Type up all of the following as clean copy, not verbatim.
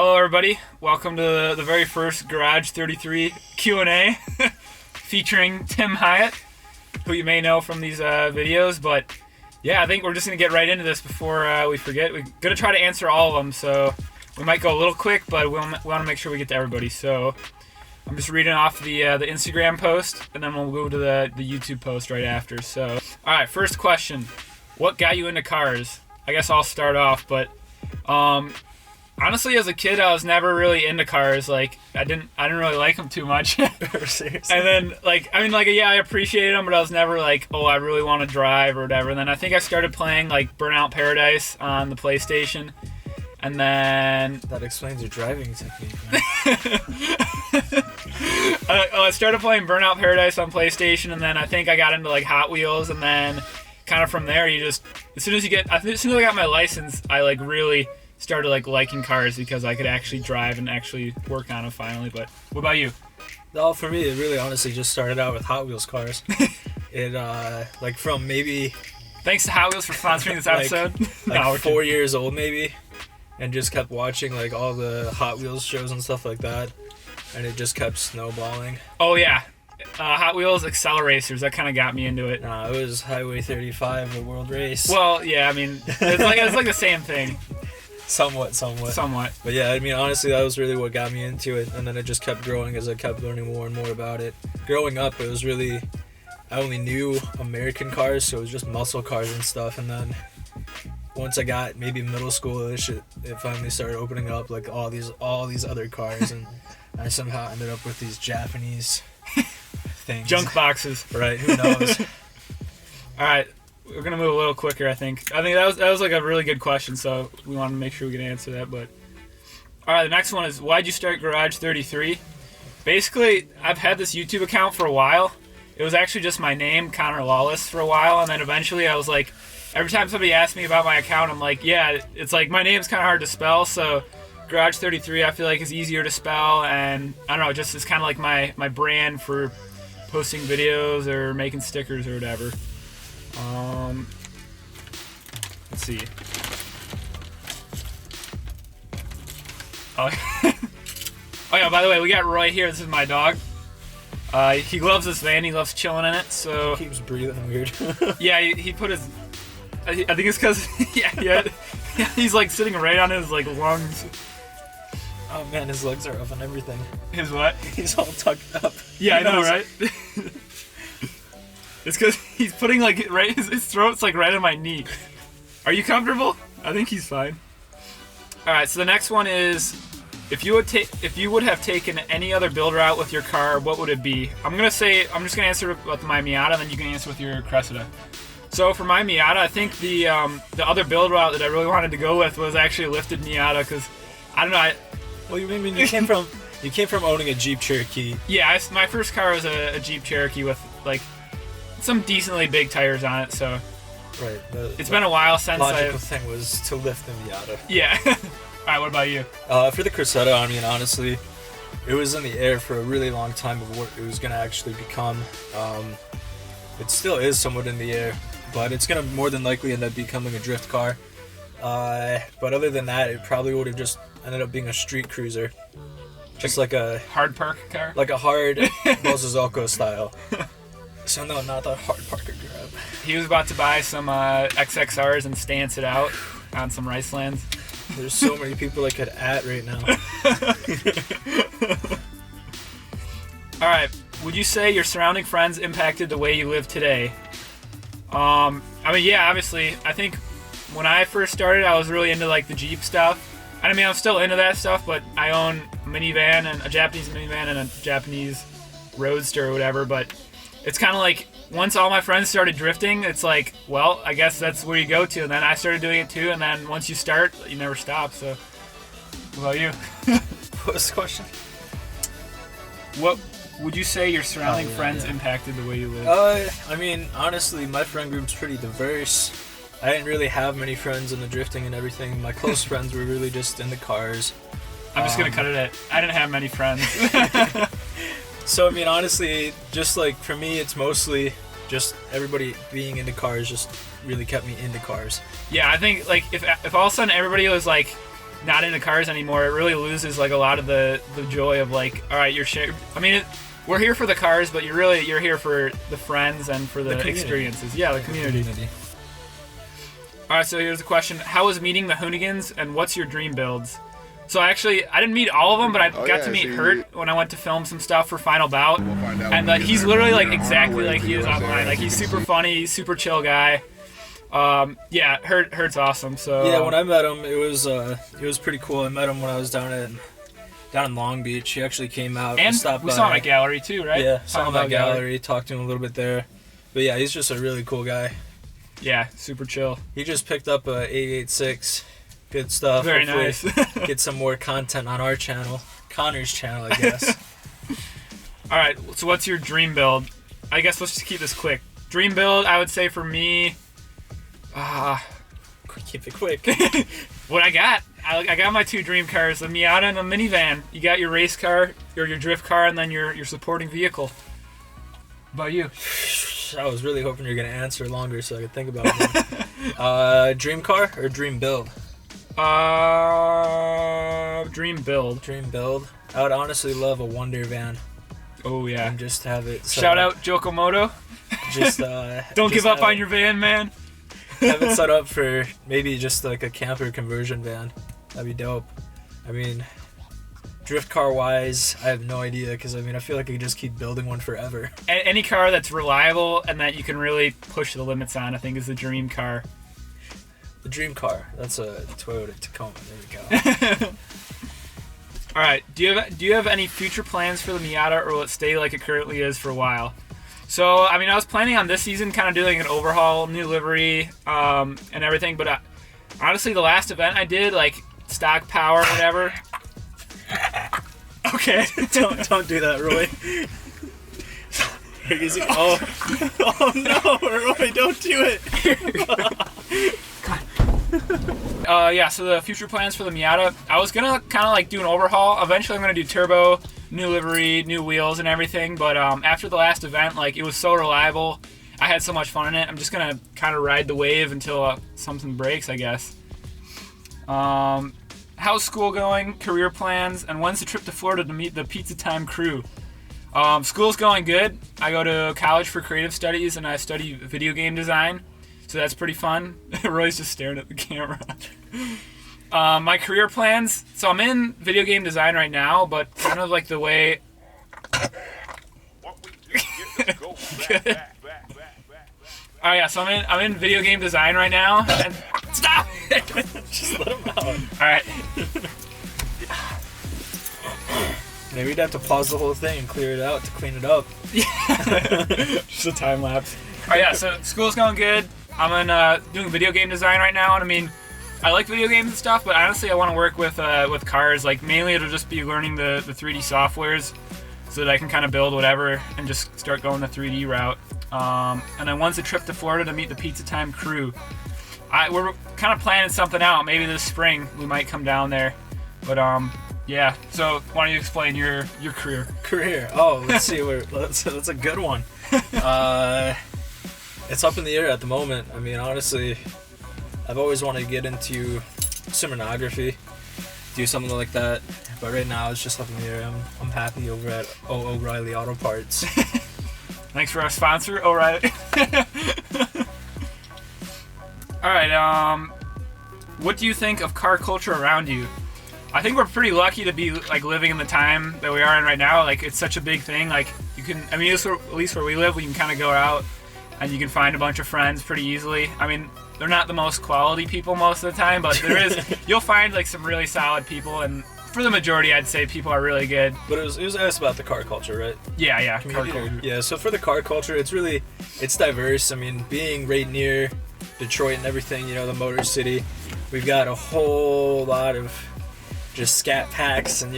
Hello everybody, welcome to the very first Garage 33 Q&A featuring Tim Hyatt, who you may know from these videos, but yeah, I think we're just going to get right into this before we forget. We're going to try to answer all of them, so we might go a little quick, but we want to make sure we get to everybody. So I'm just reading off the Instagram post, and then we'll go to the YouTube post right after. So, alright, first question. What got you into cars? I guess I'll start off, but honestly, as a kid, I was never really into cars. Like, I didn't really like them too much. Seriously? And then, I appreciated them, but I was never like, oh, I really want to drive or whatever. And then I think I started playing, like, Burnout Paradise on the PlayStation. And then... That explains your driving technique, man. I started playing Burnout Paradise on PlayStation, and then I think I got into, like, Hot Wheels, and then kind of from there, as soon as I got my license, I, like, really started like liking cars because I could actually drive and actually work on them finally. But what about you? Well, for me, it really honestly just started out with Hot Wheels cars. It like from maybe thanks to Hot Wheels for sponsoring this episode. like 4 years old maybe, and just kept watching like all the Hot Wheels shows and stuff like that, and it just kept snowballing. Oh yeah, Hot Wheels Acceleracers, that kind of got me into it. Nah, it was Highway 35, the world race. Well, yeah, I mean it's like the same thing. Somewhat. But yeah, I mean, honestly, that was really what got me into it. And then it just kept growing as I kept learning more and more about it. Growing up, it was really, I only knew American cars, so it was just muscle cars and stuff. And then once I got maybe middle school, it finally started opening up like all these other cars. And I somehow ended up with these Japanese things. Junk boxes. Right, who knows? All right. We're gonna move a little quicker, I think. That was like a really good question, so we want to make sure we can answer that. But all right, the next one is, why'd you start Garage 33? Basically, I've had this YouTube account for a while. It was actually just my name, Connor Lawless, for a while, and then eventually I was like, every time somebody asked me about my account, I'm like, yeah, it's like my name's kind of hard to spell, so Garage 33 I feel like is easier to spell, and I don't know, just it's kind of like my brand for posting videos or making stickers or whatever. Let's see. Oh, oh yeah, by the way, we got Roy here. This is my dog. He loves this van. He loves chilling in it, so... He keeps breathing weird. Yeah, he put his... I think it's because... yeah, he's like sitting right on his like lungs. Oh man, his legs are up and everything. His what? He's all tucked up. Yeah, I know, right? It's because he's putting like his throat's like right on my knee. Are you comfortable? I think he's fine. All right, so the next one is, if you would have taken any other build route with your car, what would it be? I'm just gonna answer with my Miata, and then you can answer with your Cressida. So for my Miata, I think the other build route that I really wanted to go with was actually a lifted Miata, because I don't know. Well, you came from owning a Jeep Cherokee. Yeah, my first car was a Jeep Cherokee with like some decently big tires on it, so right. It's been a while since logical thing was to lift the Miata. Yeah. All right, what about you? For the Cressida, I mean, honestly, it was in the air for a really long time of what it was going to actually become. It still is somewhat in the air, but it's going to more than likely end up becoming a drift car. But other than that, it probably would have just ended up being a street cruiser. Just like a hard park car? Like a hard Bozozoko style. So no, not the hard Parker grab. He was about to buy some XXRs and stance it out on some rice lands. There's so many people I could at right now. All right, would you say your surrounding friends impacted the way you live today? I mean, yeah, obviously. I think when I first started, I was really into like the Jeep stuff. I mean, I'm still into that stuff, but I own a minivan, and a Japanese minivan and a Japanese Roadster or whatever, but it's kind of like, once all my friends started drifting, it's like, well, I guess that's where you go to. And then I started doing it too, and then once you start, you never stop. So, what about you? What was the question? What would you say your surrounding friends impacted the way you live? I mean, honestly, my friend group's pretty diverse. I didn't really have many friends in the drifting and everything. My close friends were really just in the cars. I'm just going to cut it at, I didn't have many friends. So, I mean, honestly, just like for me, it's mostly just everybody being into cars just really kept me into cars. Yeah, I think like if all of a sudden everybody was like not into cars anymore, it really loses like a lot of the joy of like, all right, we're here for the cars, but you're here for the friends and for the experiences. Yeah, the community. All right, so here's a question: how was meeting the Hoonigans, and what's your dream builds? So I didn't meet all of them, but I got to meet Hurt when I went to film some stuff for Final Bout, and he's literally like exactly like he is online. Like he's super funny, super chill guy. Yeah, Hurt's awesome. So yeah, when I met him, it was pretty cool. I met him when I was down in Long Beach. He actually came out and stopped by. We saw him at Gallery too, right? Yeah, saw him at Gallery. Talked to him a little bit there. But yeah, he's just a really cool guy. Yeah, super chill. He just picked up a 886. Good stuff. Very Hopefully nice. Get some more content on our channel, Connor's channel, I guess. All right, so what's your dream build? I guess let's just keep this quick. Dream build, I would say for me, keep it quick. What I got my 2 dream cars, the Miata and the minivan. You got your race car, or your drift car, and then your supporting vehicle. What about you? I was really hoping you were going to answer longer so I could think about it. Dream car or dream build? Dream build. Dream build. I would honestly love a Wonder van. Oh yeah. And just have it. Shout out Jokomoto. Just don't give up on your van, man. Have it set up for maybe just like a camper conversion van. That'd be dope. I mean, drift car wise, I have no idea because I feel like I could just keep building one forever. Any car that's reliable and that you can really push the limits on, I think, is the dream car. The dream car. That's a Toyota Tacoma. There we go. All right. Do you have any future plans for the Miata, or will it stay like it currently is for a while? So I was planning on this season kind of doing an overhaul, new livery, and everything. But honestly, the last event I did, like stock power, whatever. Okay. don't do that, Roy. Oh no, Roy, don't do it. Yeah, so the future plans for the Miata, I was gonna kind of like do an overhaul. Eventually I'm gonna do turbo, new livery, new wheels and everything, but after the last event, like, it was so reliable, I had so much fun in it, I'm just gonna kind of ride the wave until something breaks, I guess. How's school going, career plans, and when's the trip to Florida to meet the Pizza Time crew? School's going good. I go to college for creative studies and I study video game design. So that's pretty fun. Roy's just staring at the camera. My career plans. So I'm in video game design right now, but kind of like the way... Good. Oh yeah, so I'm in video game design right now. And stop! Just let him out. Alright. Maybe we'd have to pause the whole thing and clear it out to clean it up. Just a time lapse. Oh yeah, so school's going good. I'm in doing video game design right now, and I like video games and stuff, but honestly I want to work with cars. Like, mainly it'll just be learning the 3D softwares so that I can kind of build whatever and just start going the 3D route. And then once a trip to Florida to meet the Pizza Time crew. We're kind of planning something out. Maybe this spring we might come down there. But yeah. So why don't you explain your career? Career. Oh, let's see. That's a good one. It's up in the air at the moment. Honestly, I've always wanted to get into cinematography, do something like that. But right now it's just up in the air. I'm happy over at O'Reilly Auto Parts. Thanks for our sponsor, O'Reilly. All right. What do you think of car culture around you? I think we're pretty lucky to be like living in the time that we are in right now. Like, it's such a big thing. Like, you can, at least where we live, we can kind of go out and you can find a bunch of friends pretty easily. They're not the most quality people most of the time, but you'll find like some really solid people, and for the majority, I'd say people are really good. But it was asked about the car culture, right? Yeah, car culture. Yeah, so for the car culture, it's diverse. Being right near Detroit and everything, the Motor City, we've got a whole lot of just scat packs and,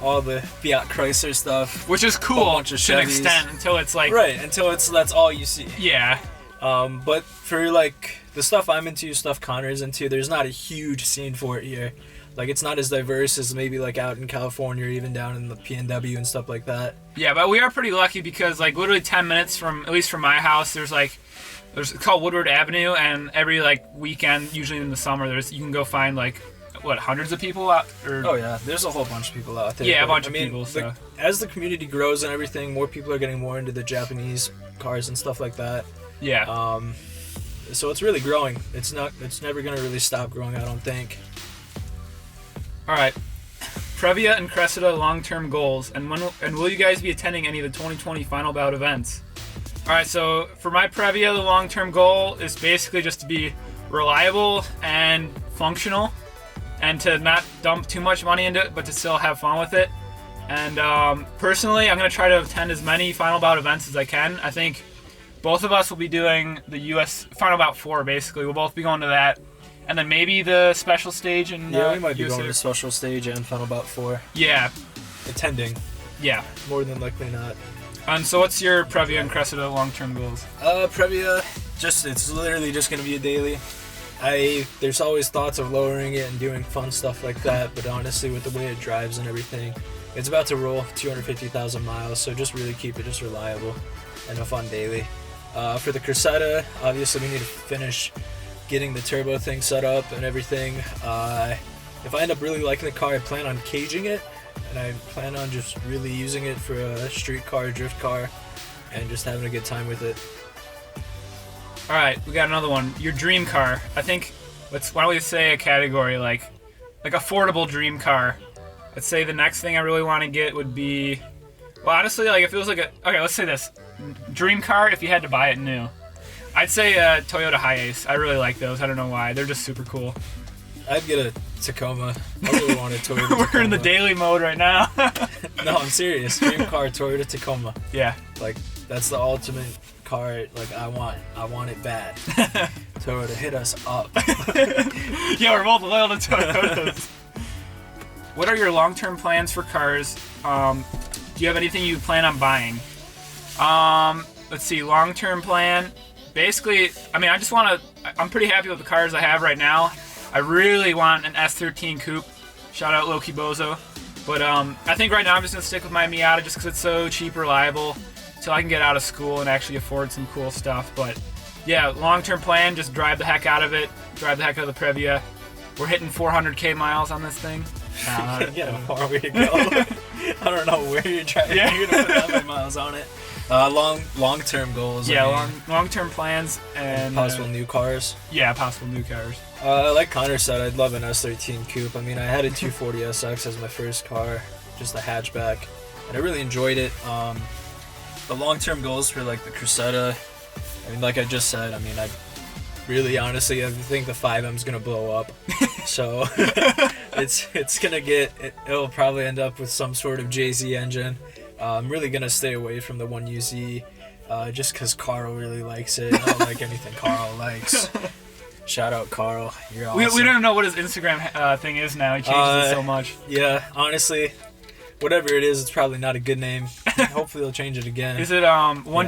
all the Fiat Chrysler stuff. Which is cool to an extent until it's like... Right, that's all you see. Yeah. But for like the stuff I'm into, stuff Connor's into, there's not a huge scene for it here. Like, it's not as diverse as maybe like out in California or even down in the PNW and stuff like that. Yeah, but we are pretty lucky because like literally 10 minutes from, at least from my house, it's called Woodward Avenue, and every like weekend, usually in the summer, you can go find like hundreds of people out? Or... Oh yeah, there's a whole bunch of people out there. Yeah, a bunch of people. So. As the community grows and everything, more people are getting more into the Japanese cars and stuff like that. Yeah. So it's really growing. It's never gonna really stop growing, I don't think. All right. Previa and Cressida long-term goals, and will you guys be attending any of the 2020 Final Bout events? All right, so for my Previa, the long-term goal is basically just to be reliable and functional, and to not dump too much money into it, but to still have fun with it. And personally, I'm going to try to attend as many Final Bout events as I can. I think both of us will be doing the U.S. Final Bout 4, basically. We'll both be going to that. And then maybe the special stage in yeah, we might be USA. going to special stage and Final Bout 4. Yeah. Attending. Yeah. More than likely not. And so what's your Previa and Cressida long-term goals? Previa, it's literally just going to be a daily. There's always thoughts of lowering it and doing fun stuff like that, but honestly, with the way it drives and everything, it's about to roll 250,000 miles, so just really keep it just reliable and a fun daily. For the Cressida, obviously we need to finish getting the turbo thing set up and everything. If I end up really liking the car, I plan on caging it, and I plan on just really using it for a street car, drift car, and just having a good time with it. All right, we got another one. Your dream car. I think, why don't we say a category like affordable dream car. Let's say the next thing I really want to get would be, well, honestly, like if it was like okay, let's say this. Dream car if you had to buy it new. I'd say a Toyota Hiace. I really like those. I don't know why. They're just super cool. I'd get a Tacoma. I really want a Toyota Tacoma. We're in the daily mode right now. No, I'm serious. Dream car, Toyota Tacoma. Yeah. Like, that's the ultimate car. Like, I want it bad. Toyota, hit us up. Yeah, we're both loyal to Toyotas. What are your long-term plans for cars? Do you have anything you plan on buying? Let's see, long-term plan. Basically, I mean, I'm pretty happy with the cars I have right now. I really want an S13 coupe. Shout out Loki Bozo. But I think right now I'm just going to stick with my Miata just because it's so cheap, reliable, until I can get out of school and actually afford some cool stuff. But yeah, long-term plan, just drive the heck out of it. Drive the heck out of the Previa. We're hitting 400K miles on this thing. Yeah, a far way to go. I don't know where you're trying to put that many miles on it. Long-term goals. Yeah, long-term plans and possible new cars. Yeah, possible new cars. Like Connor said, I'd love an S13 coupe. I mean, I had a 240 SX as my first car, just a hatchback, and I really enjoyed it. The long-term goals for like the Cressida, I mean, like I just said, I mean, honestly, I think the 5M's gonna blow up. So it'll probably end up with some sort of JZ engine. I'm really gonna stay away from the 1UZ, just because Carl really likes it. I don't like anything Carl likes. Shout out Carl, you're awesome. We don't know what his Instagram thing is now. He changes it so much. Yeah, honestly, whatever it is, it's probably not a good name. Hopefully they'll change it again. Is it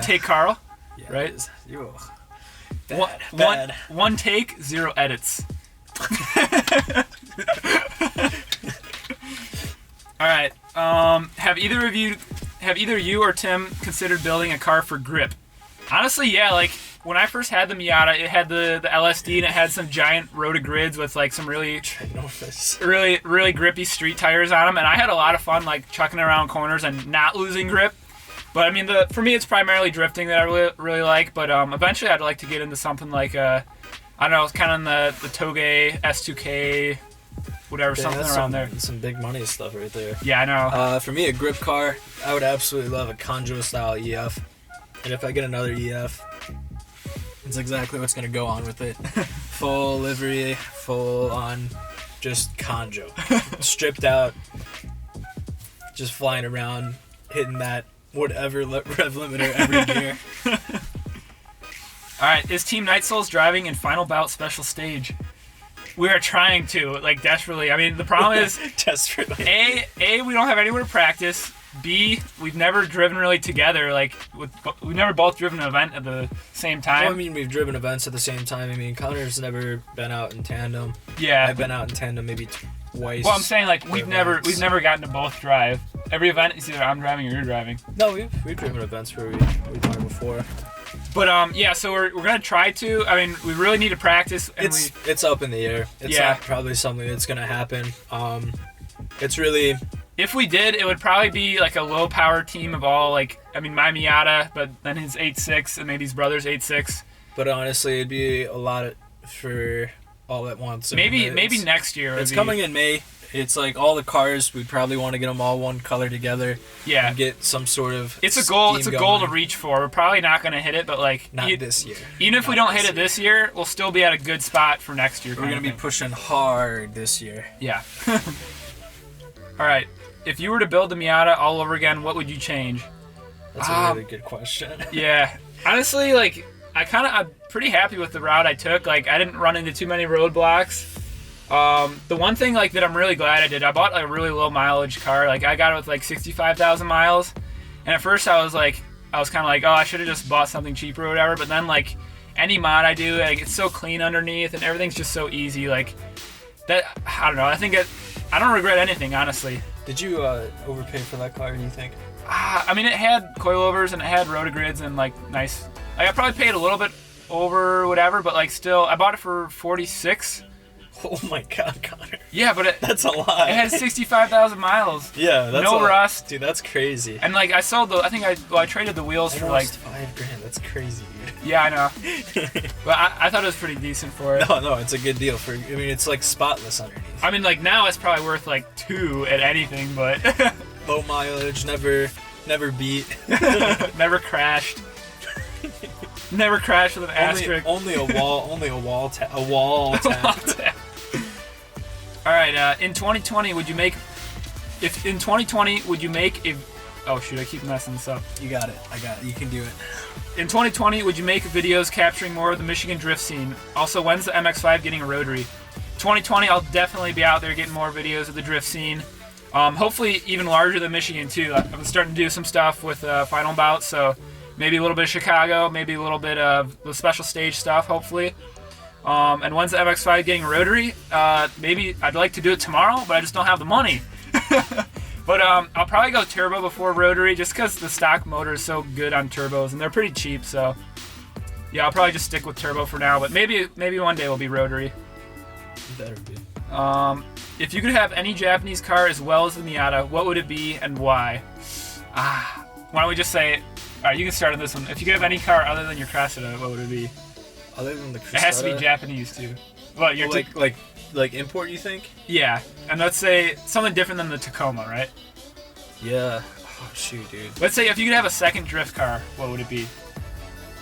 Take Carl? Yeah, right? Bad. One take, 0 edits. All right. Have either you or Tim considered building a car for grip? Honestly, yeah. Like when I first had the Miata, it had the LSD and it had some giant roto-grids with like some really grippy street tires on them, and I had a lot of fun like chucking around corners and not losing grip. But I mean, for me, it's primarily drifting that I really like. But eventually, I'd like to get into something like I don't know, kind of in the Toge S2K. Whatever, something around there. Some big money stuff right there. Yeah, I know. For me, a grip car, I would absolutely love a Conjo style EF. And if I get another EF, it's exactly what's going to go on with it. Full livery, full on, just Conjo. Stripped out, just flying around, hitting that whatever rev limiter every gear. Alright, is Team Night Souls driving in Final Bout Special Stage? We are trying to, like, desperately. I mean, the problem is, desperately. A, we don't have anywhere to practice. B, we've never driven really together. Like, we've never both driven an event at the same time. Well, I mean, we've driven events at the same time. I mean, Connor's never been out in tandem. Yeah. I've been out in tandem maybe twice. Well, I'm saying, like, we've never gotten to both drive. Every event is either I'm driving or you're driving. No, we've driven events where we drive before. But yeah, so we're gonna try to. I mean, we really need to practice. And it's up in the air. It's not probably something that's gonna happen. It's really. If we did, it would probably be like a low power team of all my Miata, but then his 8.6 and maybe his brother's 8.6. But honestly, it'd be a lot for all at once. Maybe next year. It's coming in May. It's like all the cars. We'd probably want to get them all one color together. Yeah. And get some sort of. It's a goal. It's a goal to reach for. We're probably not going to hit it, but not this year. Even if we don't hit it this year, we'll still be at a good spot for next year. We're going to be pushing hard this year. Yeah. All right. If you were to build the Miata all over again, what would you change? That's a really good question. Yeah. Honestly, I'm pretty happy with the route I took. I didn't run into too many roadblocks. The one thing that I'm really glad I did, I bought a really low mileage car. I got it with 65,000 miles, and at first I was kind of like, oh, I should have just bought something cheaper or whatever. But then any mod I do, it's so clean underneath, and everything's just so easy. That I don't know. I don't regret anything, honestly. Did you overpay for that car? Do you think? I mean, it had coilovers and it had rotogrids and nice. I probably paid a little bit over whatever, but still, I bought it for 46. Oh my God, Connor. Yeah, but that's a lot. It had 65,000 miles. Yeah, that's no rust. Dude, that's crazy. And I sold I traded the wheels for $5,000. That's crazy, dude. Yeah, I know. But I thought it was pretty decent for it. No, it's a good deal for. I mean, it's spotless underneath. I mean, now it's probably worth 2 at anything, but low mileage, never beat, never crashed. Never crashed with an asterisk. Only a wall tap. All right. In 2020, would you make? If in 2020, would you make a? Oh shoot! I keep messing this up. You got it. I got it. You can do it. In 2020, would you make videos capturing more of the Michigan drift scene? Also, when's the MX-5 getting a rotary? 2020, I'll definitely be out there getting more videos of the drift scene. Hopefully, even larger than Michigan too. I'm starting to do some stuff with Final Bout, so. Maybe a little bit of Chicago, maybe a little bit of the special stage stuff, hopefully. And when's the MX-5 getting rotary? Maybe I'd like to do it tomorrow, but I just don't have the money. But I'll probably go turbo before rotary, just because the stock motor is so good on turbos, and they're pretty cheap. So yeah, I'll probably just stick with turbo for now. But maybe one day will be rotary. Better be. If you could have any Japanese car as well as the Miata, what would it be and why? Why don't we just say? All right, you can start on this one. If you could have any car other than your Cressida, what would it be? Other than the Cressida? It has to be Japanese too. Well, you're like import, you think? Yeah, and let's say something different than the Tacoma, right? Yeah. Oh shoot, dude. Let's say if you could have a second drift car, what would it be?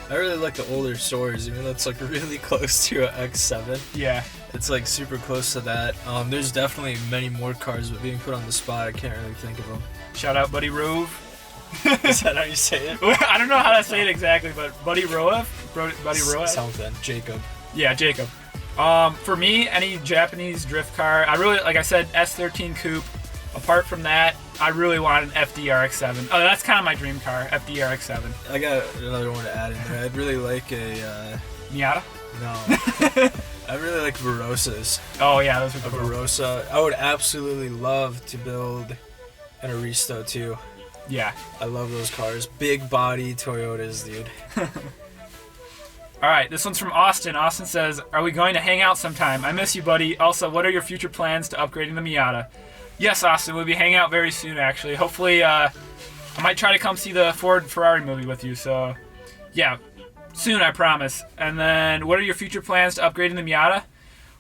I really like the older Soares, even though it's really close to an X7. Yeah. It's super close to that. There's definitely many more cars, but being put on the spot, I can't really think of them. Shout out Buddy Rove. Is that how you say it? I don't know how to say it exactly, but Buddy Roev? Buddy Roev? Something. Jacob. Yeah, Jacob. For me, any Japanese drift car, I really, like I said, S13 Coupe. Apart from that, I really want an FDRX7. Oh, that's kind of my dream car, FDRX7. I got another one to add in there. I'd really like a... Miata? No. I really like Verosas. Oh, yeah, those are cool. A Verosa. I would absolutely love to build an Aristo, too. Yeah. I love those cars. Big body Toyotas, dude. All right, this one's from Austin. Austin says, are we going to hang out sometime? I miss you, buddy. Also, what are your future plans to upgrading the Miata? Yes, Austin, we'll be hanging out very soon, actually. Hopefully, I might try to come see the Ford Ferrari movie with you, so yeah, soon, I promise. And then, what are your future plans to upgrading the Miata?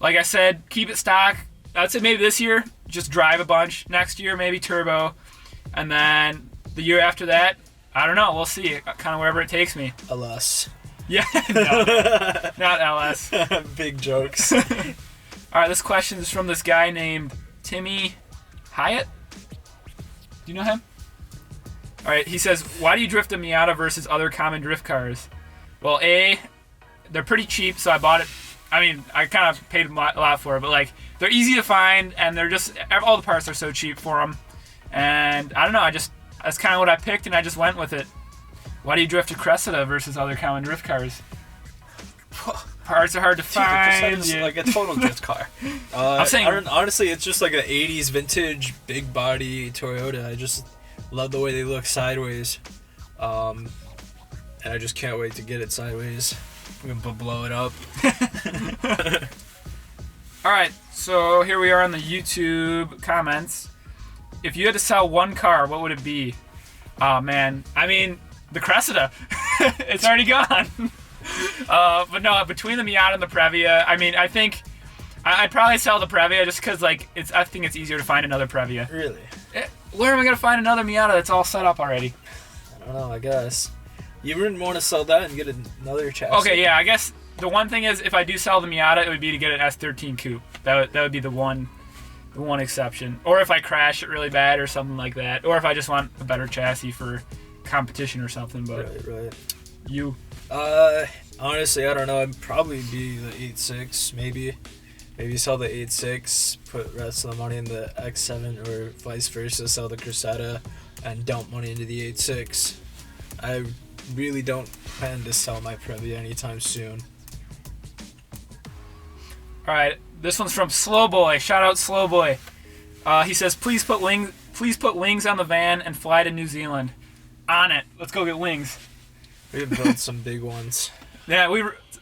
Like I said, keep it stock. I'd say maybe this year, just drive a bunch. Next year, maybe turbo. And then the year after that, I don't know. We'll see. Kind of wherever it takes me. LS. Yeah, no, not LS. Big jokes. All right, this question is from this guy named Timmy Hyatt. Do you know him? All right, he says, why do you drift a Miata versus other common drift cars? Well, A, they're pretty cheap, so I bought it. I mean, I kind of paid a lot for it, but they're easy to find, and they're just, all the parts are so cheap for them. And I don't know, that's kind of what I picked, and I just went with it. Why do you drift a Cressida versus other common drift cars? Parts are hard to find. It's like a total drift car. I'm saying, honestly, it's just like an 80s vintage big body Toyota. I just love the way they look sideways. And I just can't wait to get it sideways. We're gonna blow it up. All right, so here we are on the YouTube comments. If you had to sell one car, what would it be? Oh man, I mean the Cressida. It's already gone. But no, between the Miata and the Previa, I mean, I think I'd probably sell the Previa just because like I think it's easier to find another Previa. Really? Where am I gonna find another Miata that's all set up already? I don't know. I guess you wouldn't want to sell that and get another chassis. Okay, yeah. I guess the one thing is, if I do sell the Miata, it would be to get an S13 coupe. That would be the one exception. Or if I crash it really bad or something like that. Or if I just want a better chassis for competition or something. But right. You? Honestly, I don't know. I'd probably be the 8.6, maybe. Maybe sell the 8.6, put the rest of the money in the X7, or vice versa, sell the Cressida and dump money into the 8.6. I really don't plan to sell my Previa anytime soon. All right, this one's from Slowboy. Shout out Slowboy. He says, please put wings on the van and fly to New Zealand. On it. Let's go get wings. We've built some big ones. Yeah,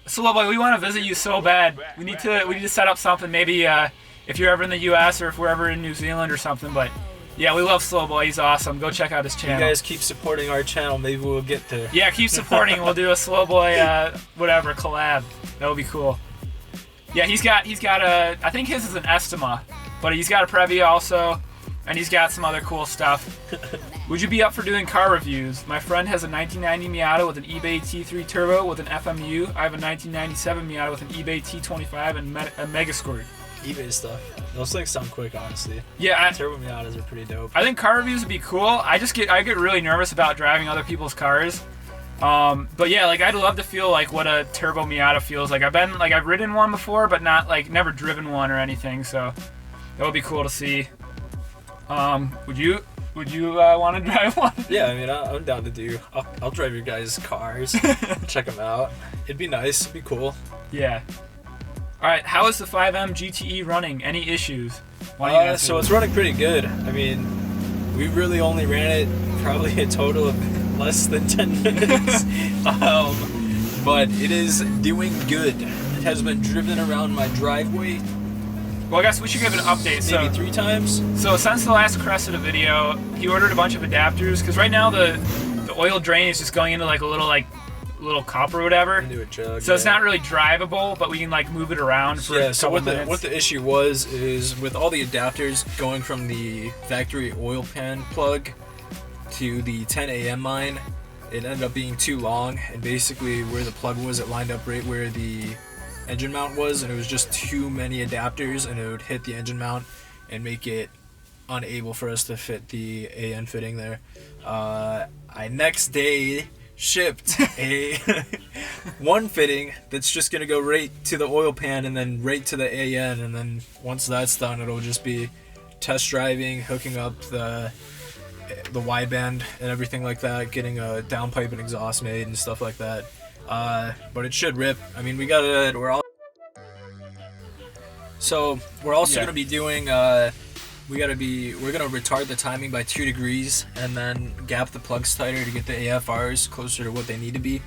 Slowboy, we want to visit you so bad. We need to set up something. Maybe if you're ever in the U.S. or if we're ever in New Zealand or something. But yeah, we love Slowboy. He's awesome. Go check out his channel. You guys keep supporting our channel. Maybe we'll get there. Yeah, keep supporting. We'll do a Slowboy whatever collab. That would be cool. Yeah, he's got a. I think his is an Estima, but he's got a Previa also, and he's got some other cool stuff. Would you be up for doing car reviews? My friend has a 1990 Miata with an eBay T3 Turbo with an FMU. I have a 1997 Miata with an eBay T25 and a Megasquirt. eBay stuff. Those things sound quick, honestly. Yeah, Turbo Miatas are pretty dope. I think car reviews would be cool. I get really nervous about driving other people's cars. But yeah, like I'd love to feel like what a turbo Miata feels like. I've ridden one before, but not like never driven one or anything. So that would be cool to see. Would you want to drive one? Yeah, I mean, I'm down to do. I'll drive your guys' cars, check them out. It'd be nice. It'd be cool. Yeah. All right. How is the 5M GTE running? Any issues? So it's running pretty good. I mean, we really only ran it probably a total of less than 10 minutes. But it is doing good. It has been driven around my driveway. Well, I guess we should give an update. Maybe 3 times. So since the last Cressida video, he ordered a bunch of adapters because right now the oil drain is just going into like a little cup or whatever. Into a jug. So it's not really drivable, but we can like move it around for a couple minutes. What the issue was is with all the adapters going from the factory oil pan plug to the 10 AM line, it ended up being too long, and basically where the plug was, it lined up right where the engine mount was, and it was just too many adapters, and it would hit the engine mount and make it unable for us to fit the AN fitting there. I next day shipped a one fitting that's just gonna go right to the oil pan and then right to the AN, and then once that's done, it'll just be test driving, hooking up the wideband and everything like that, getting a downpipe and exhaust made and stuff like that. But it should rip. I mean, we're also gonna be doing we're gonna retard the timing by 2 degrees and then gap the plugs tighter to get the AFRs closer to what they need to be.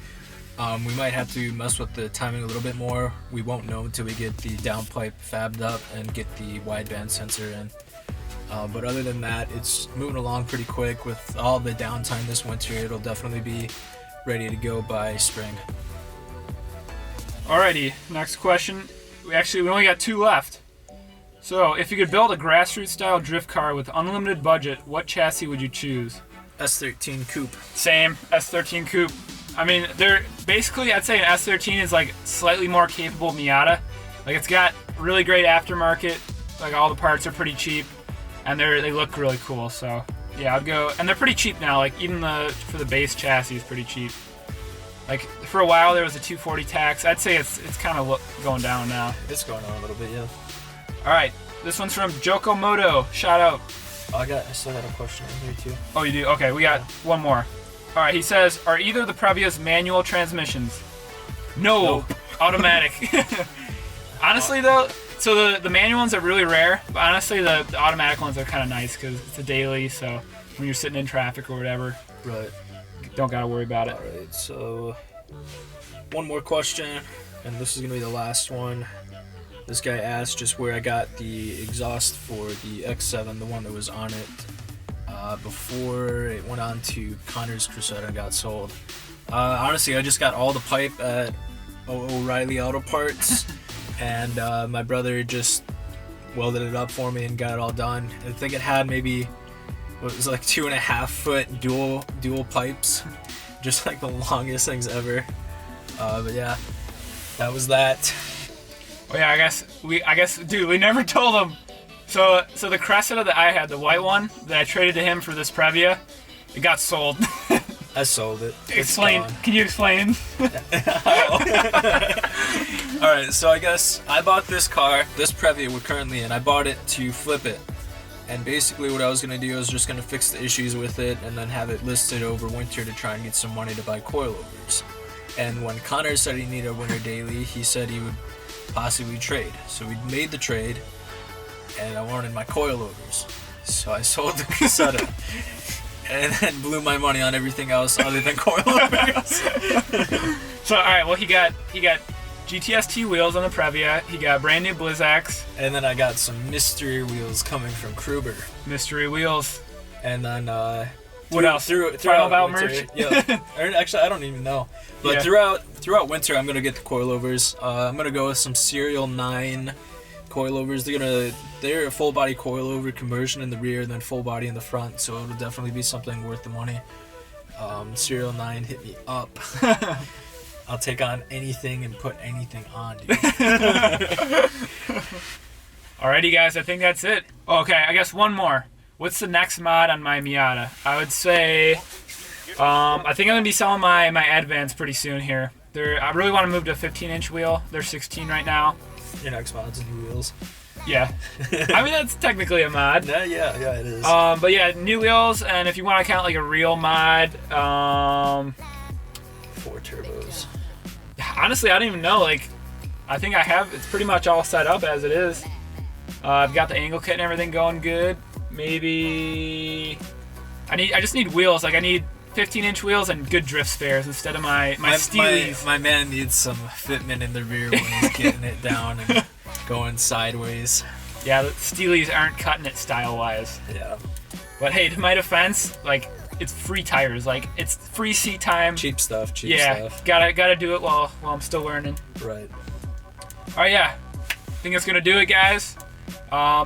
We might have to mess with the timing a little bit more. We won't know until we get the downpipe fabbed up and get the wideband sensor in. But other than that, it's moving along pretty quick. With all the downtime this winter, it'll definitely be ready to go by spring. Alrighty, next question. We only got 2 left. So, if you could build a grassroots style drift car with unlimited budget, what chassis would you choose? S13 coupe. Same, S13 coupe. I mean, they're basically, I'd say an S13 is like slightly more capable Miata. Like, it's got really great aftermarket. Like, all the parts are pretty cheap, and they look really cool. So yeah, I'd go, and they're pretty cheap now. Like, even for the base chassis is pretty cheap. Like, for a while there was a 240 tax. I'd say it's kind of going down now. It's going on a little bit, yeah. All right, this one's from Jokomoto. Shout out. I still got a question in here too. Oh, you do? Okay, we got one more. All right, he says, are either of the Previas manual transmissions? No. Nope. Automatic. Honestly though, so the manual ones are really rare, but honestly the automatic ones are kind of nice because it's a daily, so when you're sitting in traffic or whatever, right, don't gotta worry about it. All right, so one more question, and this is gonna be the last one. This guy asked just where I got the exhaust for the X7, the one that was on it before it went on to Connor's Cressida and got sold. Honestly, I just got all the pipe at O'Reilly Auto Parts, and my brother just welded it up for me and got it all done. I think it had maybe, what was like 2.5 foot dual pipes, just like the longest things ever. But yeah, that was that. Oh yeah, I guess, dude, we never told him. So the Cressida that I had, the white one that I traded to him for this Previa, it got sold. I sold it. Explain. Can you explain? Alright, so I guess I bought this car, this Previa we're currently in. I bought it to flip it. And basically what I was going to do is just going to fix the issues with it and then have it listed over winter to try and get some money to buy coilovers. And when Connor said he needed a winter daily, he said he would possibly trade. So we made the trade, and I wanted my coilovers. So I sold the Cressida. And then blew my money on everything else other than coilovers. So alright, well he got GTST wheels on the Previa, he got brand new Blizzaks. And then I got some mystery wheels coming from Kruber. Mystery wheels. And then what else? Throughout merch? Yeah. Actually, I don't even know. But throughout winter, I'm gonna get the coilovers. I'm gonna go with some Serial 9 coilovers. They're a full body coilover conversion in the rear, and then full body in the front. So it'll definitely be something worth the money. Serial 9, hit me up. I'll take on anything and put anything on, dude. Alrighty, guys. I think that's it. Okay, I guess one more. What's the next mod on my Miata? I would say, I think I'm gonna be selling my Advance pretty soon here. I really want to move to a 15-inch wheel. They're 16 right now. Your next mod's new wheels. Yeah, I mean that's technically a mod. Yeah, it is. But yeah, new wheels, and if you want to count like a real mod, 4 turbos. Honestly, I don't even know. Like, I think it's pretty much all set up as it is. I've got the angle kit and everything going good. Maybe I just need wheels. Like I need 15-inch wheels and good drift spares instead of my Steelies. My man needs some fitment in the rear when he's getting it down and going sideways. Yeah, the Steelies aren't cutting it style-wise. Yeah. But hey, to my defense, like it's free tires. Like it's free seat time. Cheap stuff. Yeah, gotta do it while I'm still learning. Right. All right, yeah. I think that's gonna do it, guys.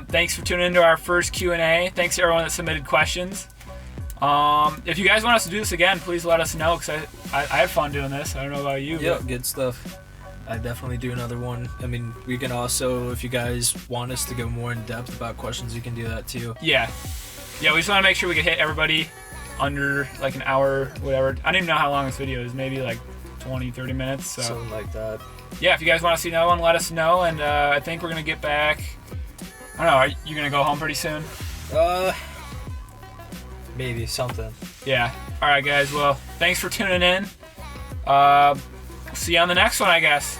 Thanks for tuning into our first Q&A. Thanks to everyone that submitted questions. If you guys want us to do this again, please let us know, because I had fun doing this. I don't know about you. Yeah, good stuff. I definitely do another one. I mean, we can also, if you guys want us to go more in depth about questions, you can do that too. Yeah, we just want to make sure we can hit everybody under like an hour, whatever. I don't even know how long this video is. Maybe like 20-30 minutes. So. Something like that. Yeah, if you guys want to see another one, let us know. And I think we're gonna get back. I don't know. Are you gonna go home pretty soon? Maybe something. Yeah. All right, guys. Well, thanks for tuning in. See you on the next one, I guess.